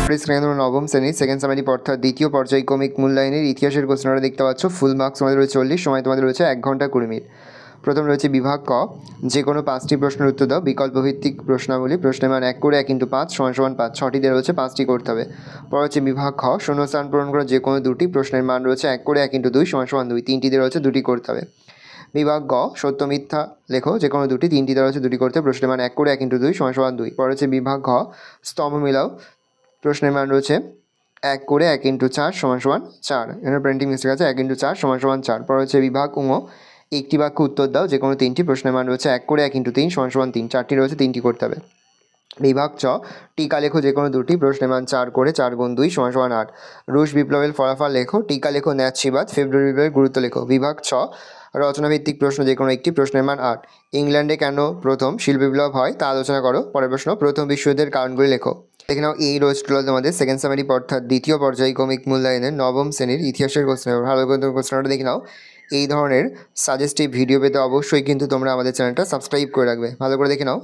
স্ক্রিনে নবম শ্রেণীর সেকেন্ড সেমিস্টার অর্থাৎ দ্বিতীয় পর্যায়ক্রমিক মূল্যায়নের ইতিহাসের কোশ্চেনটা দেখতে পাচ্ছ। ফুল মার্কস তোমাদের রয়েছে 40, সময় তোমাদের রয়েছে 1 ঘন্টা 20 মিনিট। প্রথম রয়েছে বিভাগ ক, যে কোনো 5টি প্রশ্নের উত্তর দাও। বিকল্প ভিত্তিক প্রশ্নাবলী, প্রশ্নের মান 1 করে 1 × 5 = 5, 6টি দেওয়া রয়েছে, 5টি করতে হবে। পর হচ্ছে বিভাগ খ, শূন্যস্থান পূরণ করা যে কোনো 2টি, প্রশ্নের মান রয়েছে 1 করে 1 × 2 = 2, 3টি দেওয়া রয়েছে, 2টি করতে হবে। বিভাগ গ, সত্য মিথ্যা লেখো যে কোনো 2টি, 3টি দেওয়া রয়েছে, 2টি করতে হবে, প্রশ্নের মান 1 করে 1 × 2 = 2। পর হচ্ছে বিভাগ ঘ, স্তম্ভ মিলাও, প্রশ্নের মান রয়েছে 1 করে 1 × 4 = 4। এখানে প্রিন্টিং মিস্টেক আছে, 1 × 4 = 4। পর হচ্ছে বিভাগ ঙ, একটি বাক্য উত্তর দাও যে কোনো 3টি, প্রশ্নের মান রয়েছে 1 করে 1 × 3 = 3, 4টি রয়েছে, 3টি করতে হবে। বিভাগ চ, টিকা লেখো যে কোনো 2টি, প্রশ্নের মান 4 করে 4 × 2 = 8। রুশ বিপ্লবের ফলাফল লেখো, টিকা লেখো ন্যায্যবাদ, ফেব্রুয়ারি বিপ্লবের গুরুত্ব লেখো। বিভাগ ছ, রচনাভিত্তিক প্রশ্ন যে কোনো একটি, প্রশ্নের মান 8। ইংল্যান্ডে কেন প্রথম শিল্প বিপ্লব হয় তা আলোচনা করো। পরের প্রশ্ন, প্রথম বিশ্বযুদ্ধের কারণগুলি লেখো। দেখে নাও, এই রোজগুলো তোমাদের সেকেন্ড সেমিস্টার অর্থাৎ দ্বিতীয় পর্যায়ক্রমিক মূল্যায়নের নবম শ্রেণীর ইতিহাসের কোশ্চেন। ভালো করে কোশ্চেনটা দেখে নাও। এই ধরনের সাজেস্টিভ ভিডিও পেতে অবশ্যই কিন্তু তোমরা আমাদের চ্যানেলটা সাবস্ক্রাইব করে রাখবে। ভালো করে দেখে নাও।